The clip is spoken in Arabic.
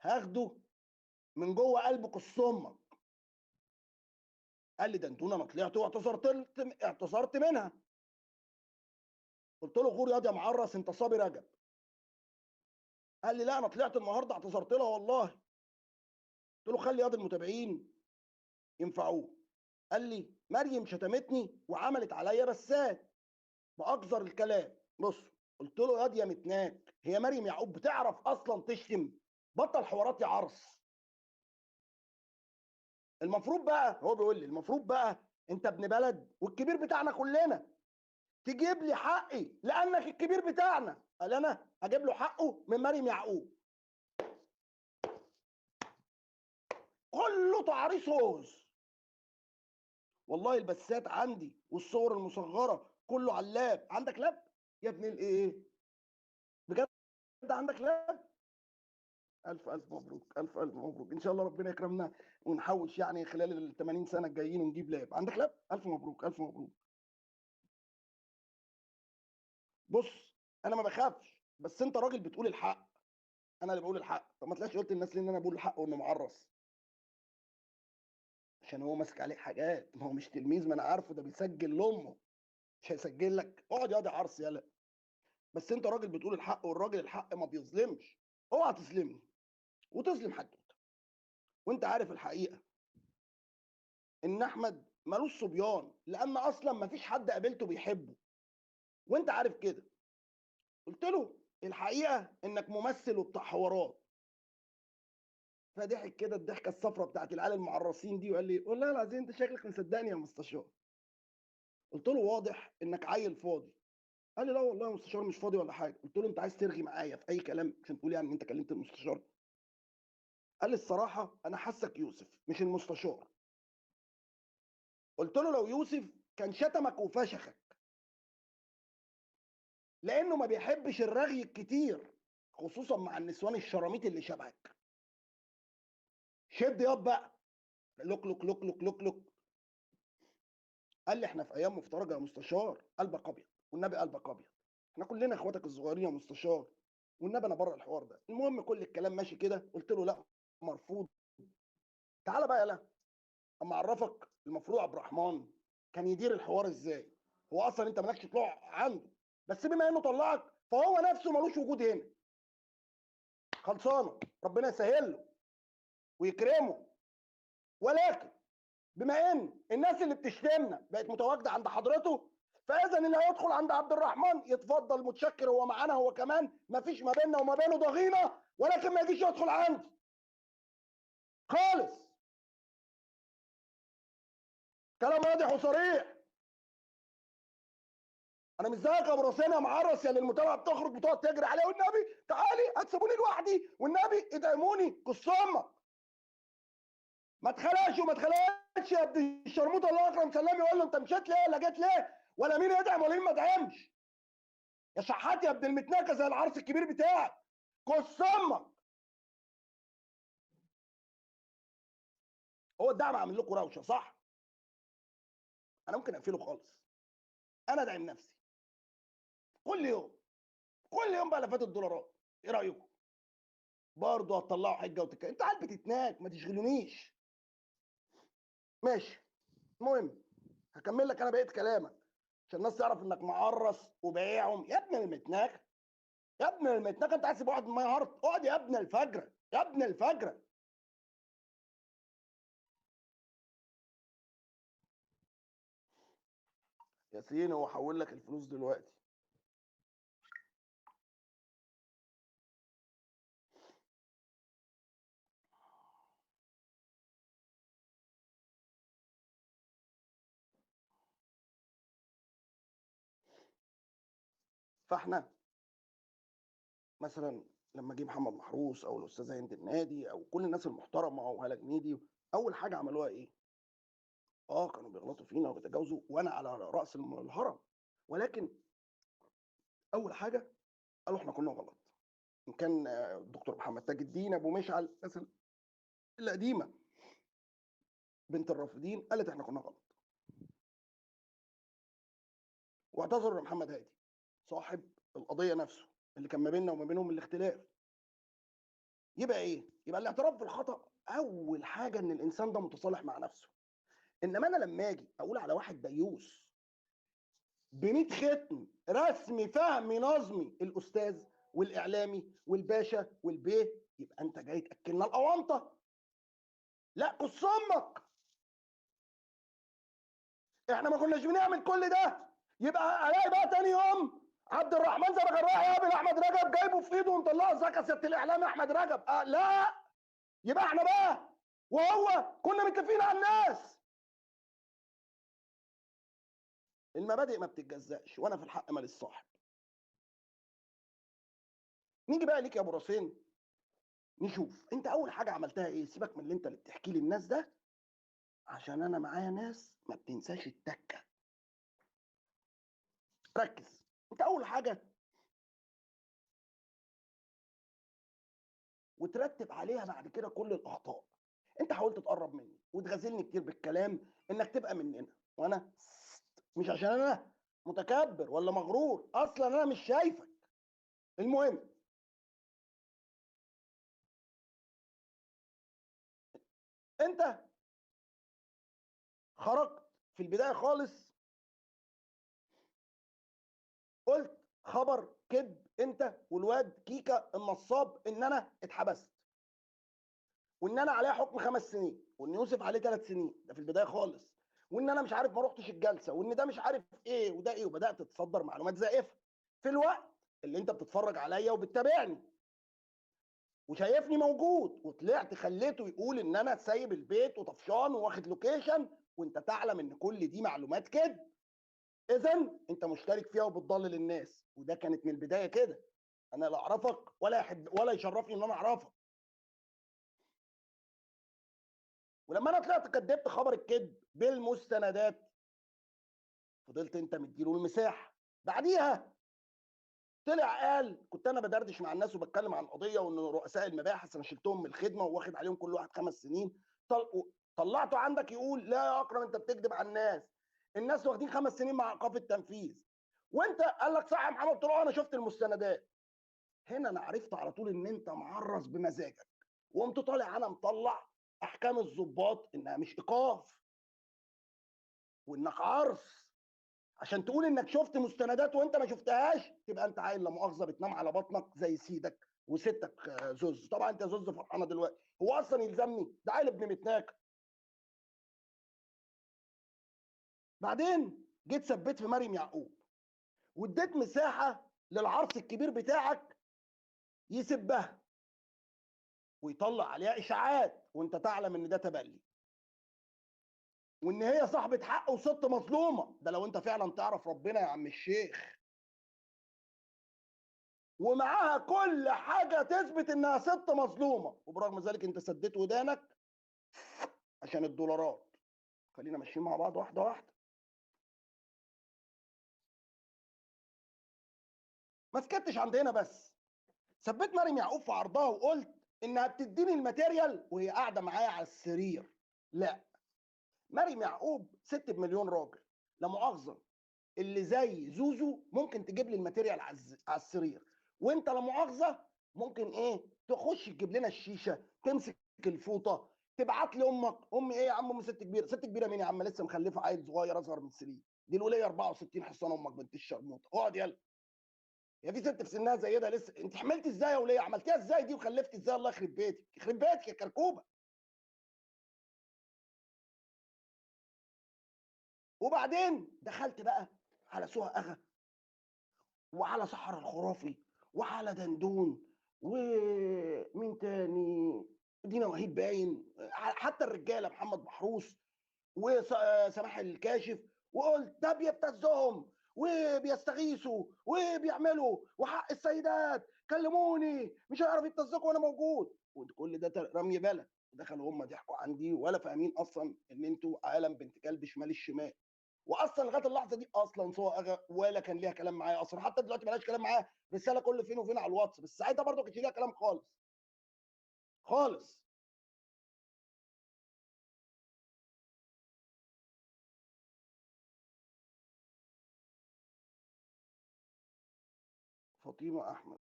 هاخده من جوه قلب قص امك. قال لي ده انتوا انا طلعت اعتذرت منها. قلت له غور ياض يا معرس، انت صابي رجب. قال لي لا انا طلعت النهارده اعتذرت لها والله. قلت له خلي ياض المتابعين ينفعوه. قال لي مريم شتمتني وعملت عليا بسات باقذر الكلام. بص، قلت له ياض يا متناك، هي مريم يعقوب بتعرف اصلا تشتم؟ بطل حوارات يا عرس. المفروض بقى، هو بيقول لي المفروض بقى انت ابن بلد والكبير بتاعنا كلنا تجيب لي حقي لانك الكبير بتاعنا. قال انا اجيب له حقه من مريم يعقوب؟ كله تعريص هوز. والله البسات عندي والصور المصغره كله على اللاب. عندك لاب يا ابن الايه؟ بجد عندك لاب؟ الف الف مبروك، الف الف مبروك. ان شاء الله ربنا يكرمنا ونحوش يعني خلال ال 80 سنه الجايين ونجيب لاب. عندك لاب؟ الف مبروك، الف مبروك. بص، انا ما بخافش، بس انت راجل بتقول الحق. انا اللي بقول الحق. طب ما تلاقيش قلت للناس ليه ان انا بقول الحق وانه معرس؟ عشان هو ماسك عليه حاجات. ما هو مش تلميذ، ما انا عارفه، ده بيسجل لامه. مش هيسجل لك؟ اقعد يا عرس يلا. بس انت راجل بتقول الحق، والراجل الحق ما بيظلمش. اوعى تظلمني وتظلم حدوته. وانت عارف الحقيقه ان احمد ملوش صبيان، لان اصلا ما فيش حد قابلته بيحبه، وانت عارف كده. قلت له الحقيقه انك ممثل وبتاع حوارات. فضحك كده الضحكه الصفراء بتاعت العيال المعرسين دي، وقال لي والله العظيم انت شكلك مصدقني يا مستشار. قلت له واضح انك عيل فاضي. قال لي لا والله يا مستشار مش فاضي ولا حاجه. قلت له انت عايز ترغي معايا في اي كلام عشان تقول يعني ان انت كلمت المستشار؟ قال لي الصراحه انا حاسك يوسف مش المستشار. قلت له لو يوسف كان شتمك وفشخك، لانه ما بيحبش الرغي الكتير، خصوصا مع النسوان الشراميط اللي شبهك. شد ياض بقى. لوك لوك لوك لوك لوك لوك. قال لي احنا في ايام مفترجه يا مستشار، قلبك ابيض والنبي قلبك ابيض. احنا كلنا اخواتك الصغيرين يا مستشار، والنبي انا بره الحوار ده. المهم كل الكلام ماشي كده. قلت له لا مرفوض. تعالى بقى يلا اما اعرفك المفروض عبد الرحمن كان يدير الحوار ازاي. هو اصلا انت مالكش طلوع عنده، بس بما انه طلعك فهو نفسه ملوش وجود هنا. خلصانه، ربنا يسهل له ويكرمه. ولكن بما ان الناس اللي بتشتمنا بقت متواجده عند حضرته، فاذا اللي هيدخل عند عبد الرحمن يتفضل متشكر، هو معانا هو كمان، مفيش ما بيننا وما بينه ضغينه، ولكن ما يجيش يدخل عندي خالص. كلام واضح وصريح. انا مش زيك يا ابو راسين يا معرس يا اللي المتابعه بتخرج بتقعد تجري عليها. والنبي تعالي هتسيبوني لوحدي، والنبي ادعموني قص امك. ما تخلقش وما تخلقش يا ابن الشرموطه. الله اكرم سلام يقول له انت مشيت ليه ولا جيت ليه، ولا مين يدعم ولا مين ما دعمش. يا شحات يا ابن المتناكه زي العرس الكبير بتاعك. قص امك. هو الدعم عامل لكم روشه صح؟ انا ممكن اقفله خالص. انا ادعم نفسي كل يوم، كل يوم بالافات الدولارات. ايه رايكم؟ برضه هتطلعوا حجه انت عيال بتتناك، ما تشغلونيش. ماشي. المهم هكمل لك انا بقيه كلامك عشان الناس تعرف انك معرس وبايعهم. يا ابن المتناك، يا ابن المتناك، انت عايز تبقى واحد من هارت؟ اقعد يا ابن الفجره، يا ابن الفجره. ياسين هو حول لك الفلوس دلوقتي. فاحنا مثلا لما جه محمد محروس او الاستاذه هند النادي او كل الناس المحترمه او هلا جنيدي، اول حاجه عملوها ايه؟ كانوا بيغلطوا فينا وبيتجاوزوا وانا على راس الهرم. ولكن اول حاجه قالوا احنا كنا غلط. ان كان الدكتور محمد تاج الدين ابو مشعل، الناس القديمه بنت الرافدين، قالت احنا كنا غلط. واعتذروا لمحمد هادي صاحب القضيه نفسه اللي كان ما بيننا وما بينهم الاختلاف. يبقى ايه؟ يبقى الاعتراف بالخطأ اول حاجة ان الانسان ده متصالح مع نفسه. انما انا لما اجي اقول على واحد ديوس ب100 ختم رسمي فهمي نظمي الاستاذ والاعلامي والباشا والبيه، يبقى انت جاي تاكلنا الاونطه. لا قص امك، احنا ما كناش بنعمل كل ده. يبقى الاقي بقى تاني يوم عبد الرحمن زي الرايح يقابل احمد رجب جايبه في ايده ومطلعه زكا سياده الاعلام احمد رجب. لا، يبقى احنا بقى وهو كنا متفقين على الناس. المبادئ ما بتتجزأش، وانا في الحق مال الصاحب. نيجي بقى ليك يا ابو راسين، نشوف انت اول حاجه عملتها ايه. سيبك من اللي انت اللي بتحكي لي الناس ده، عشان انا معايا ناس ما بتنساش التكه. ركز. انت اول حاجه وترتب عليها بعد كده كل الاخطاء. انت حاولت تقرب مني وتغازلني كتير بالكلام انك تبقى مننا، وانا مش عشان انا متكبر ولا مغرور، اصلا انا مش شايفك. المهم، انت خرجت في البدايه خالص قلت خبر كذب انت والواد كيكا النصاب ان انا اتحبست، وان انا عليا حكم 5 سنين، وان يوسف عليه 3 سنين، ده في البدايه خالص. وان انا مش عارف ما رحتش الجلسه، وان ده مش عارف ايه وده ايه، وبدات تصدر معلومات زائفه في الوقت اللي انت بتتفرج عليا وبتتابعني وشايفني موجود. وطلعت خليته يقول ان انا سايب البيت وطفشان واخد لوكيشن، وانت تعلم ان كل دي معلومات كده. اذا انت مشترك فيها وبتضلل الناس، وده كانت من البدايه كده. انا لا اعرفك ولا يحب ولا يشرفني ان انا اعرفك. ولما انا طلعت كدبت خبر الكذب بالمستندات، فضلت انت مديله المساحه. بعديها طلع قال كنت انا بدردش مع الناس وبتكلم عن قضيه، وان رؤساء المباحث انا شلتهم من الخدمه وواخد عليهم كل واحد 5 سنين. طلعته عندك يقول لا يا اكرم انت بتكذب على الناس، الناس واخدين 5 سنين مع ايقاف التنفيذ. وانت قال لك صح يا محمد، قلت له انا شفت المستندات. هنا انا عرفت على طول ان انت معرض بمزاجك، وقمت طالع انا مطلع احكام الضباط انها مش ايقاف وانك عرس، عشان تقول انك شفت مستندات وانت ما شفتهاش. تبقى انت عيل لا مؤاخذه بتنام على بطنك زي سيدك وستك زوز. طبعا انت زوز فرحانه دلوقتي، هو اصلا يلزمني؟ ده عيل ابن متناك. بعدين جيت ثبت في مريم يعقوب، واديت مساحه للعرس الكبير بتاعك يسبها ويطلع عليها اشاعات، وانت تعلم ان ده تبلي، وان هي صاحبه حق وست مظلومه. ده لو انت فعلا تعرف ربنا يا عم الشيخ. ومعاها كل حاجه تثبت انها ست مظلومه، وبرغم ذلك انت سديت ودانك عشان الدولارات. خلينا ماشيين مع بعض واحده واحده. ما سكتش عند هنا بس، ثبت مريم يعقوب في عرضها وقلت انها بتديني الماتيريال وهي قاعده معايا على السرير. لا، مريم يعقوب ست بمليون راجل، لا مؤاخذه اللي زي زوزو ممكن تجيب لي الماتيريال على السرير، وانت لا مؤاخذه ممكن ايه تخش تجيب لنا الشيشه، تمسك الفوطه، تبعت لي امك. امي ايه يا عم؟ ام ست كبيره. ست كبيره مين يا عم؟ لسه مخلفه عيل صغير اصغر من سنين. دي الوليه 64 حصان امك بنت الشرموطه. اقعد يلا. يا في ست في سنها زي ده لسه؟ انت حملت ازاي يا وليه؟ عملتيها ازاي دي وخلفت ازاي؟ الله يخرب بيتك، يخرب بيتك يا كركوبه. وبعدين دخلت بقى على سوها اغا، وعلى صحراء الخرافي، وعلى دندون، ومين تاني، دينا وهيب باين، حتى الرجاله محمد محروس وسماح الكاشف. وقلت ده بيبتزهم وبيستغيثوا وبيعملوا، وحق السيدات كلموني مش هيعرف يبتزكوا وانا موجود. وكل ده رمي بلد. دخلوا هم ضحكوا عندي ولا فاهمين اصلا ان انتوا عالم بنت كلب شمال الشمال. واصلا لغايه اللحظه دي اصلا سوى اغا ولا كان ليها كلام معايا اصلا. حتى دلوقتي مالهاش كلام معايا، رساله كل فين وفين على الواتس، بس ساعتها برضه ما كانش ليها كلام خالص خالص. فاطمه احمد.